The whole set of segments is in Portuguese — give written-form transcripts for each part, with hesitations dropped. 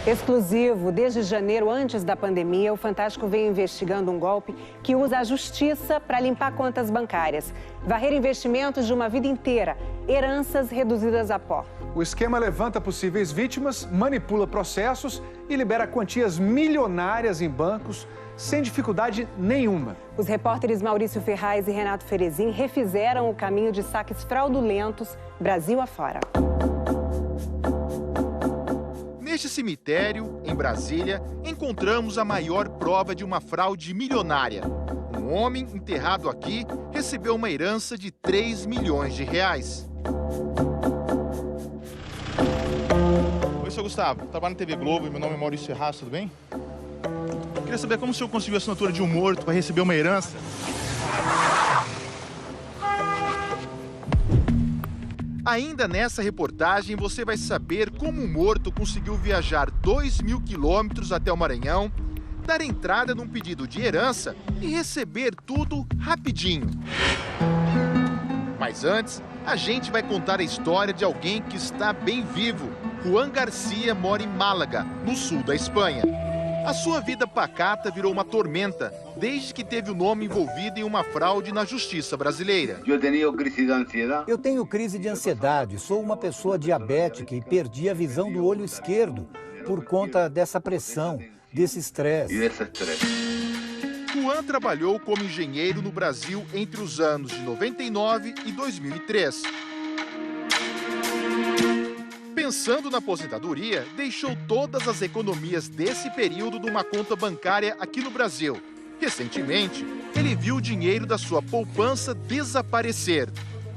Exclusivo, desde janeiro, antes da pandemia, o Fantástico vem investigando um golpe que usa a justiça para limpar contas bancárias, varrer investimentos de uma vida inteira, heranças reduzidas a pó. O esquema levanta possíveis vítimas, manipula processos e libera quantias milionárias em bancos sem dificuldade nenhuma. Os repórteres Maurício Ferraz e Renato Ferezin refizeram o caminho de saques fraudulentos Brasil afora. Neste cemitério, em Brasília, encontramos a maior prova de uma fraude milionária. Um homem enterrado aqui recebeu uma herança de 3 milhões de reais. Oi, seu Gustavo. Trabalho na TV Globo e meu nome é Maurício Ferraz, tudo bem? Eu queria saber como o senhor conseguiu a assinatura de um morto para receber uma herança. Ainda nessa reportagem, você vai saber como um morto conseguiu viajar 2.000 quilômetros até o Maranhão, dar entrada num pedido de herança e receber tudo rapidinho. Mas antes, a gente vai contar a história de alguém que está bem vivo. Juan Garcia mora em Málaga, no sul da Espanha. A sua vida pacata virou uma tormenta, desde que teve o nome envolvido em uma fraude na justiça brasileira. Eu tenho crise de ansiedade, sou uma pessoa diabética e perdi a visão do olho esquerdo por conta dessa pressão, desse estresse. Juan trabalhou como engenheiro no Brasil entre os anos de 99 e 2003. Pensando na aposentadoria, deixou todas as economias desse período numa conta bancária aqui no Brasil. Recentemente, ele viu o dinheiro da sua poupança desaparecer.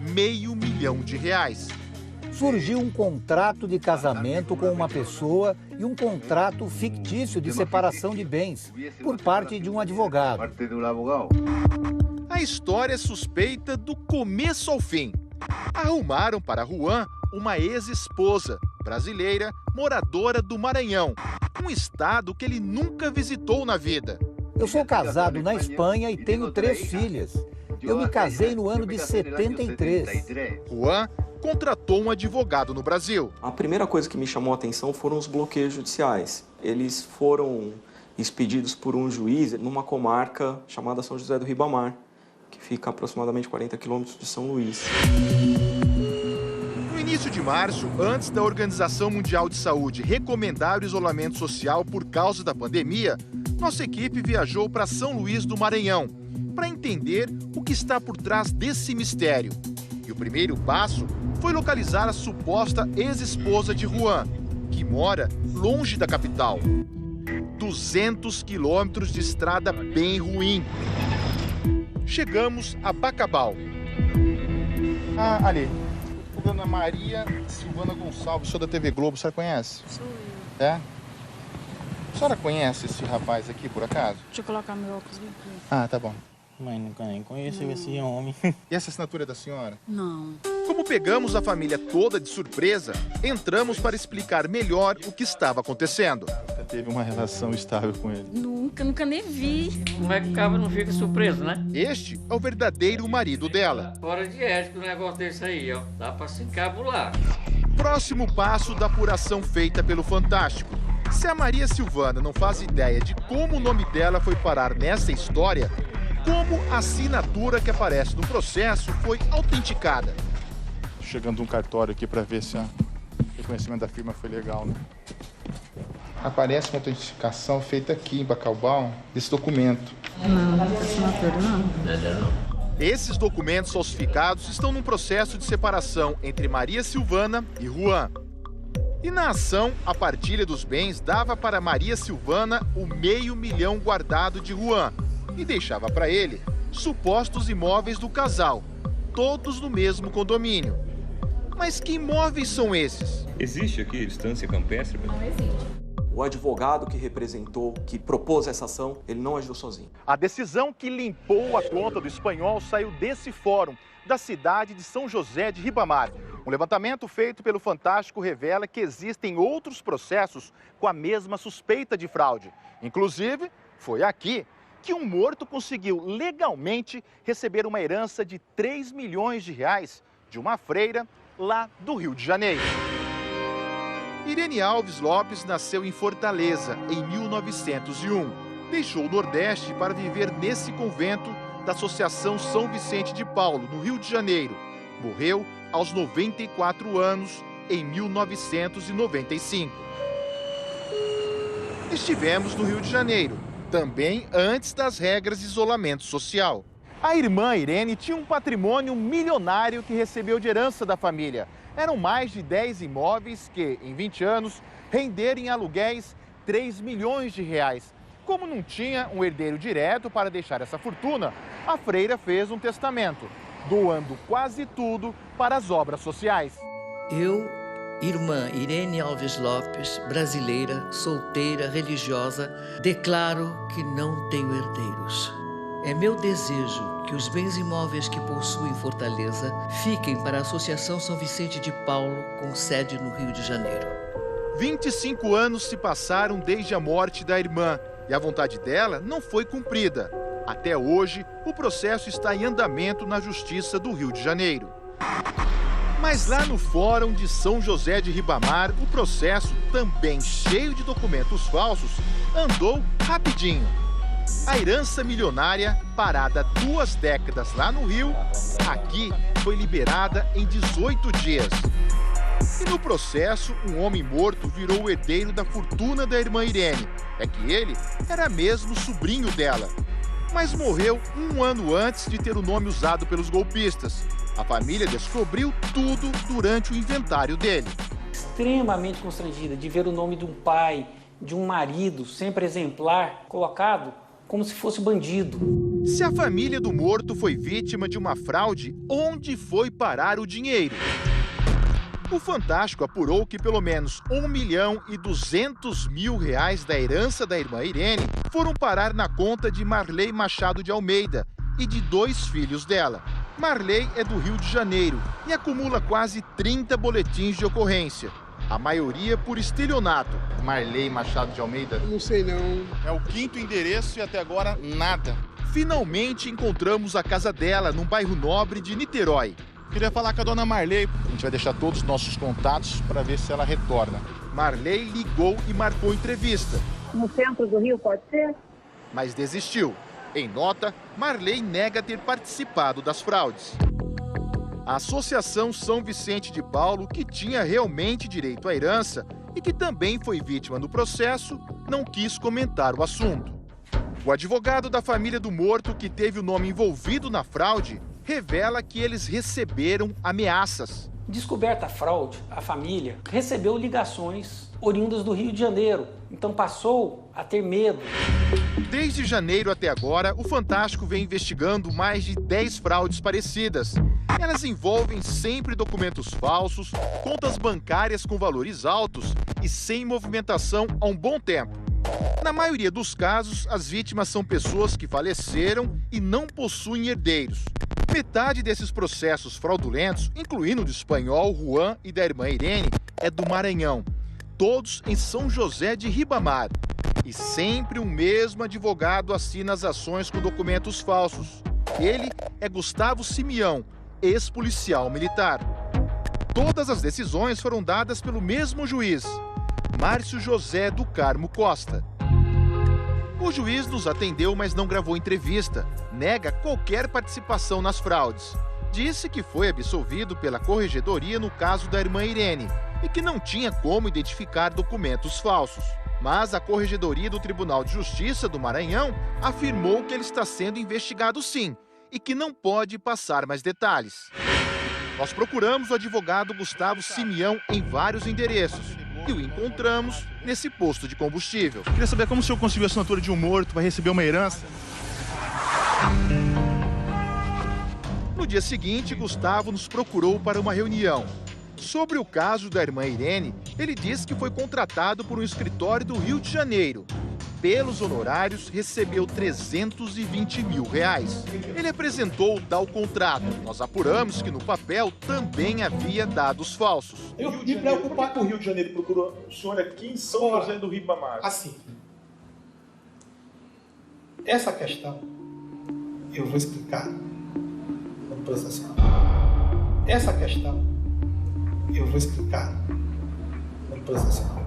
R$500 mil. Surgiu um contrato de casamento com uma pessoa e um contrato fictício de separação de bens por parte de um advogado. A história é suspeita do começo ao fim. Arrumaram para Juan uma ex-esposa brasileira moradora do Maranhão, um estado que ele nunca visitou na vida. Eu sou casado na Espanha e tenho 3 filhas. Eu me casei no ano de 73. Juan contratou um advogado no Brasil. A primeira coisa que me chamou a atenção foram os bloqueios judiciais. Eles foram expedidos por um juiz numa comarca chamada São José do Ribamar, que fica a aproximadamente 40 quilômetros de São Luís. No início de março, antes da Organização Mundial de Saúde recomendar o isolamento social por causa da pandemia, nossa equipe viajou para São Luís do Maranhão para entender o que está por trás desse mistério. E o primeiro passo foi localizar a suposta ex-esposa de Juan, que mora longe da capital. 200 quilômetros de estrada bem ruim. Chegamos a Bacabal. Ali. Dona Maria Silvana Gonçalves, sou da TV Globo, a senhora conhece? Sou eu. É? A senhora conhece esse rapaz aqui, por acaso? Deixa eu colocar meu óculos aqui. Ah, tá bom. Mas nunca nem conheci esse homem. E essa assinatura é da senhora? Não. Como pegamos a família toda de surpresa, entramos para explicar melhor o que estava acontecendo. Nunca teve uma relação estável com ele? Nunca nem vi. Como é que o cara não fica surpreso, né? Este é o verdadeiro marido dela. Fora de ética um negócio desse aí, ó. Dá pra se encabular. Próximo passo da apuração feita pelo Fantástico. Se a Maria Silvana não faz ideia de como o nome dela foi parar nessa história, como a assinatura que aparece no processo foi autenticada? Chegando um cartório aqui para ver se o reconhecimento da firma foi legal, né? Aparece uma autenticação feita aqui em Bacabal desse documento. Não, assinatura não. Esses documentos falsificados estão num processo de separação entre Maria Silvana e Juan. E na ação, a partilha dos bens dava para Maria Silvana o R$500 mil guardado de Juan e deixava para ele supostos imóveis do casal, todos no mesmo condomínio. Mas que imóveis são esses? Existe aqui distância campestre? Não existe. O advogado que representou, que propôs essa ação, ele não agiu sozinho. A decisão que limpou a conta do espanhol saiu desse fórum, da cidade de São José de Ribamar. Um levantamento feito pelo Fantástico revela que existem outros processos com a mesma suspeita de fraude. Inclusive, foi aqui que um morto conseguiu legalmente receber uma herança de R$3 milhões de uma freira lá do Rio de Janeiro. Irene Alves Lopes nasceu em Fortaleza, em 1901. Deixou o Nordeste para viver nesse convento da Associação São Vicente de Paulo, no Rio de Janeiro. Morreu aos 94 anos, em 1995. Estivemos no Rio de Janeiro, também antes das regras de isolamento social. A irmã Irene tinha um patrimônio milionário que recebeu de herança da família. Eram mais de 10 imóveis que, em 20 anos, renderam em aluguéis 3 milhões de reais. Como não tinha um herdeiro direto para deixar essa fortuna, a freira fez um testamento, doando quase tudo para as obras sociais. Eu, irmã Irene Alves Lopes, brasileira, solteira, religiosa, declaro que não tenho herdeiros. É meu desejo que os bens imóveis que possuo em Fortaleza fiquem para a Associação São Vicente de Paulo, com sede no Rio de Janeiro. 25 anos se passaram desde a morte da irmã e a vontade dela não foi cumprida. Até hoje, o processo está em andamento na Justiça do Rio de Janeiro. Mas lá no Fórum de São José de Ribamar, o processo, também cheio de documentos falsos, andou rapidinho. A herança milionária, parada 2 décadas lá no Rio, aqui foi liberada em 18 dias. E no processo, um homem morto virou o herdeiro da fortuna da irmã Irene. É que ele era mesmo sobrinho dela. Mas morreu 1 ano antes de ter o nome usado pelos golpistas. A família descobriu tudo durante o inventário dele. Extremamente constrangida de ver o nome de um pai, de um marido, sempre exemplar, colocado como se fosse bandido. Se a família do morto foi vítima de uma fraude, onde foi parar o dinheiro? O Fantástico apurou que pelo menos R$1.200.000 da herança da irmã Irene foram parar na conta de Marley Machado de Almeida e de 2 filhos dela. Marley é do Rio de Janeiro e acumula quase 30 boletins de ocorrência. A maioria por estelionato. Marley Machado de Almeida? Não sei não. É o 5º endereço e até agora nada. Finalmente encontramos a casa dela, num bairro nobre de Niterói. Queria falar com a dona Marley. A gente vai deixar todos os nossos contatos para ver se ela retorna. Marley ligou e marcou entrevista. No centro do Rio, pode ser? Mas desistiu. Em nota, Marley nega ter participado das fraudes. A Associação São Vicente de Paulo, que tinha realmente direito à herança e que também foi vítima do processo, não quis comentar o assunto. O advogado da família do morto, que teve o nome envolvido na fraude, revela que eles receberam ameaças. Descoberta a fraude, a família recebeu ligações oriundas do Rio de Janeiro, então passou a ter medo. Desde janeiro até agora, o Fantástico vem investigando mais de 10 fraudes parecidas. Elas envolvem sempre documentos falsos, contas bancárias com valores altos e sem movimentação há um bom tempo. Na maioria dos casos, as vítimas são pessoas que faleceram e não possuem herdeiros. Metade desses processos fraudulentos, incluindo o do espanhol Juan e da irmã Irene, é do Maranhão. Todos em São José de Ribamar. E sempre o mesmo advogado assina as ações com documentos falsos. Ele é Gustavo Simeão, ex-policial militar. Todas as decisões foram dadas pelo mesmo juiz, Márcio José do Carmo Costa. O juiz nos atendeu, mas não gravou entrevista. Nega qualquer participação nas fraudes. Disse que foi absolvido pela corregedoria no caso da irmã Irene e que não tinha como identificar documentos falsos. Mas a Corregedoria do Tribunal de Justiça do Maranhão afirmou que ele está sendo investigado sim e que não pode passar mais detalhes. Nós procuramos o advogado Gustavo Simeão em vários endereços e o encontramos nesse posto de combustível. Queria saber como o senhor conseguiu a assinatura de um morto para receber uma herança? No dia seguinte, Gustavo nos procurou para uma reunião. Sobre o caso da irmã Irene, ele disse que foi contratado por um escritório do Rio de Janeiro. Pelos honorários, recebeu R$320 mil. Ele apresentou o tal contrato. Nós apuramos que no papel também havia dados falsos. Eu me preocupar com o Rio de Janeiro procurou o senhor aqui em São José do Ribamar. Assim, essa questão eu vou explicar no processo. Essa questão eu vou explicar no processual.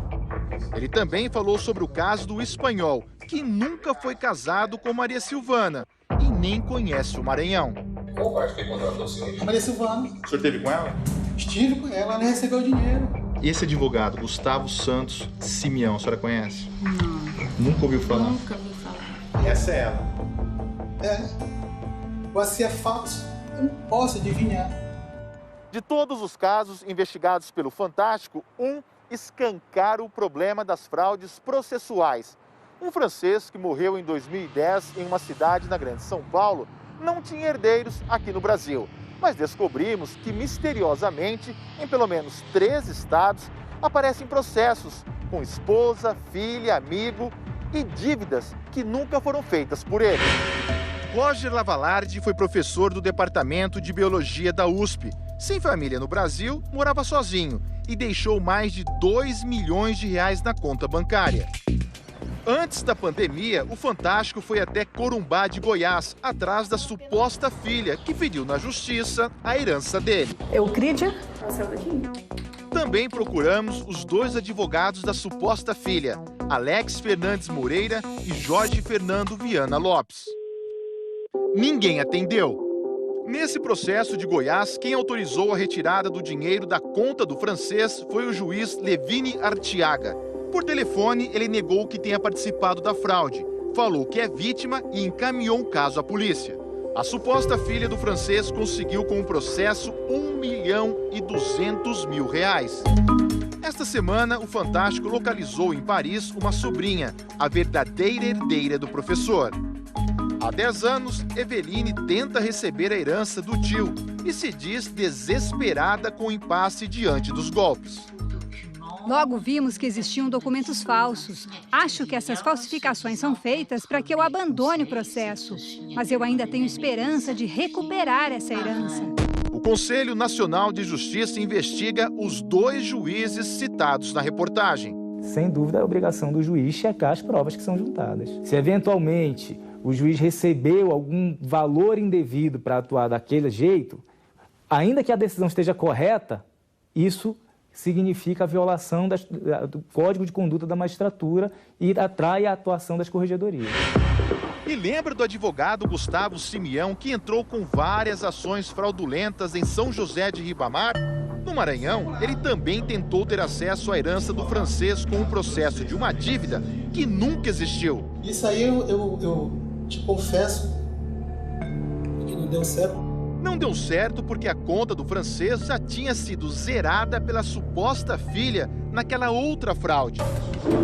Ele também falou sobre o caso do espanhol, que nunca foi casado com Maria Silvana e nem conhece o Maranhão. Qual parte que contratou o senhor? Maria Silvana. O senhor esteve com ela? Estive com ela, ela recebeu o dinheiro. E esse advogado, Gustavo Santos Simeão, a senhora conhece? Não. Nunca ouviu falar? Nunca ouvi falar. Essa é ela. É. Mas se é falso, eu não posso adivinhar. De todos os casos investigados pelo Fantástico, escancara o problema das fraudes processuais. Um francês que morreu em 2010 em uma cidade na Grande São Paulo não tinha herdeiros aqui no Brasil. Mas descobrimos que, misteriosamente, em pelo menos 3 estados, aparecem processos com esposa, filha, amigo e dívidas que nunca foram feitas por ele. Roger Lavalardi foi professor do Departamento de Biologia da USP. Sem família no Brasil, morava sozinho e deixou mais de 2 milhões de reais na conta bancária. Antes da pandemia, o Fantástico foi até Corumbá de Goiás, atrás da suposta filha, que pediu na justiça a herança dele. Eucrídia. Também procuramos os 2 advogados da suposta filha, Alex Fernandes Moreira e Jorge Fernando Viana Lopes. Ninguém atendeu. Nesse processo de Goiás, quem autorizou a retirada do dinheiro da conta do francês foi o juiz Levine Artiaga. Por telefone, ele negou que tenha participado da fraude, falou que é vítima e encaminhou um caso à polícia. A suposta filha do francês conseguiu com o processo R$1.200.000. Esta semana, o Fantástico localizou em Paris uma sobrinha, a verdadeira herdeira do professor. Há 10 anos, Eveline tenta receber a herança do tio e se diz desesperada com o impasse diante dos golpes. Logo vimos que existiam documentos falsos. Acho que essas falsificações são feitas para que eu abandone o processo. Mas eu ainda tenho esperança de recuperar essa herança. O Conselho Nacional de Justiça investiga os 2 juízes citados na reportagem. Sem dúvida, é a obrigação do juiz checar as provas que são juntadas. Se eventualmente o juiz recebeu algum valor indevido para atuar daquele jeito, ainda que a decisão esteja correta, isso significa a violação do Código de Conduta da Magistratura e atrai a atuação das corregedorias. E lembra do advogado Gustavo Simeão, que entrou com várias ações fraudulentas em São José de Ribamar? No Maranhão, ele também tentou ter acesso à herança do francês com o processo de uma dívida que nunca existiu. Isso aí eu te confesso que não deu certo. Não deu certo porque a conta do francês já tinha sido zerada pela suposta filha naquela outra fraude.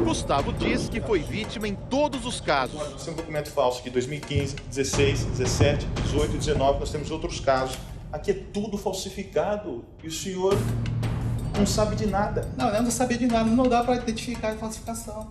Gustavo diz que foi vítima em todos os casos. Nós temos um documento falso aqui, 2015, 16, 17, 18 e 19, nós temos outros casos. Aqui é tudo falsificado e o senhor não sabe de nada. Não, eu não sabia de nada, não dá para identificar a falsificação.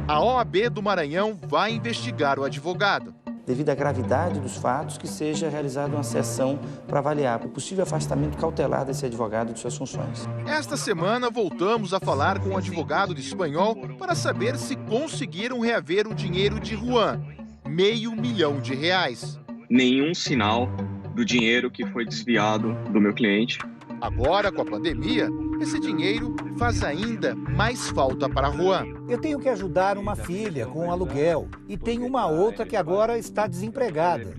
A OAB do Maranhão vai investigar o advogado. Devido à gravidade dos fatos, que seja realizada uma sessão para avaliar o possível afastamento cautelar desse advogado de suas funções. Esta semana voltamos a falar com um advogado de espanhol para saber se conseguiram reaver o dinheiro de Juan, R$500 mil. Nenhum sinal do dinheiro que foi desviado do meu cliente. Agora, com a pandemia, esse dinheiro faz ainda mais falta para Juan. Eu tenho que ajudar uma filha com aluguel e tenho uma outra que agora está desempregada.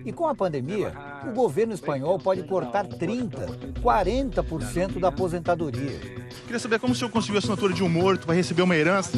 E com a pandemia, o governo espanhol pode cortar 30%, 40% da aposentadoria. Queria saber como o senhor conseguiu a assinatura de um morto para receber uma herança?